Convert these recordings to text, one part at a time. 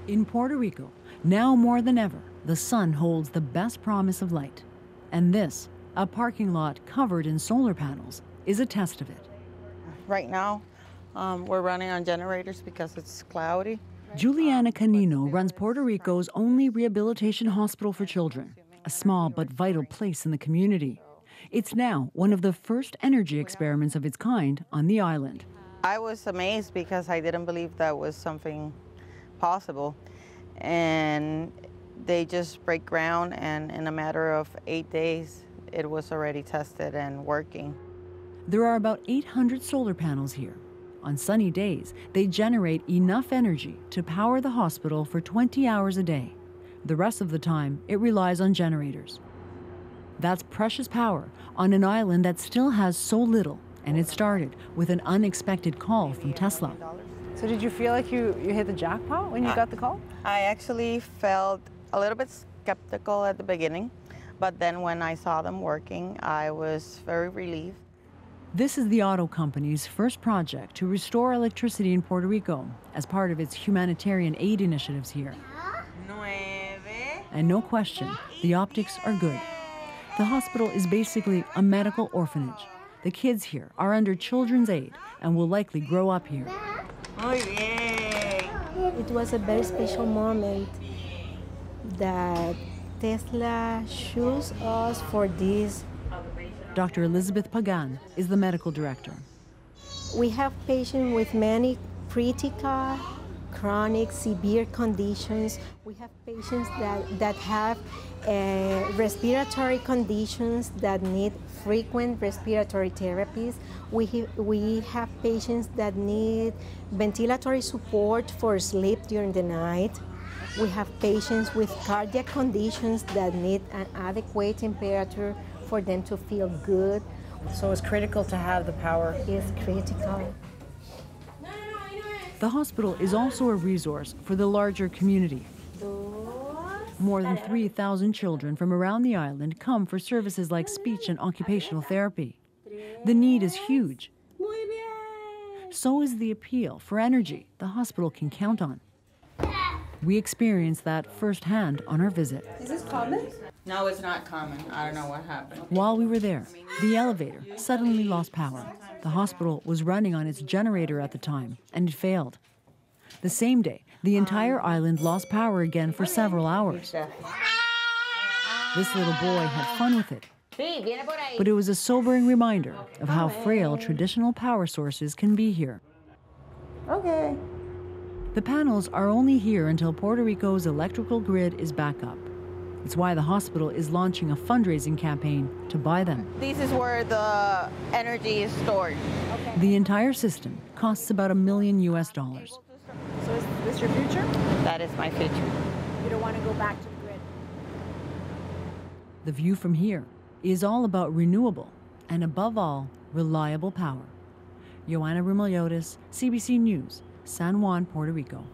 In Puerto Rico, now more than ever, the sun holds the best promise of light. And this, a parking lot covered in solar panels, is a test of it. Right now, we're running on generators because it's cloudy. Juliana Canino runs Puerto Rico's only rehabilitation hospital for children, a small but vital place in the community. It's now one of the first energy experiments of its kind on the island. I was amazed because I didn't believe that was something possible. And they just break ground, and in a matter of 8 days, it was already tested and working. There are about 800 solar panels here. On sunny days, they generate enough energy to power the hospital for 20 hours a day. The rest of the time, it relies on generators. That's precious power on an island that still has so little, and it started with an unexpected call from Tesla. So did you feel like you hit the jackpot when you got the call? I actually felt a little bit skeptical at the beginning, but then when I saw them working, I was very relieved. This is the auto company's first project to restore electricity in Puerto Rico as part of its humanitarian aid initiatives here. And no question, the optics are good. The hospital is basically a medical orphanage. The kids here are under children's aid and will likely grow up here. It was a very special moment that Tesla chose us for this. Dr. Elizabeth Pagan is the medical director. We have patients with many critical, chronic, severe conditions. We have patients that have respiratory conditions that need frequent respiratory therapies. We have patients that need ventilatory support for sleep during the night. We have patients with cardiac conditions that need an adequate temperature for them to feel good. So it's critical to have the power. It's critical. The hospital is also a resource for the larger community. More than 3,000 children from around the island come for services like speech and occupational therapy. The need is huge. So is the appeal for energy the hospital can count on. We experienced that firsthand on our visit. Is this common? No, it's not common. I don't know what happened. While we were there, the elevator suddenly lost power. The hospital was running on its generator at the time, and it failed. The same day, the entire island lost power again for several hours. This little boy had fun with it. But it was a sobering reminder of how frail traditional power sources can be here. Okay. The panels are only here until Puerto Rico's electrical grid is back up. It's why the hospital is launching a fundraising campaign to buy them. This is where the energy is stored. Okay. The entire system costs about $1 million. So is this your future? That is my future. You don't want to go back to the grid? The view from here is all about renewable and, above all, reliable power. Joanna Rumeliotis, CBC News, San Juan, Puerto Rico.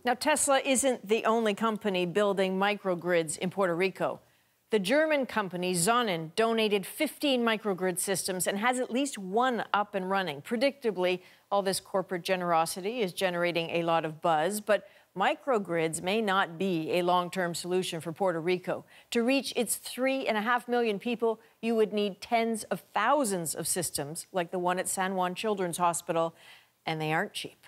Now, Tesla isn't the only company building microgrids in Puerto Rico. The German company Sonnen donated 15 microgrid systems and has at least one up and running. Predictably, all this corporate generosity is generating a lot of buzz, but microgrids may not be a long-term solution for Puerto Rico. To reach its 3.5 million people, you would need tens of thousands of systems like the one at San Juan Children's Hospital, and they aren't cheap.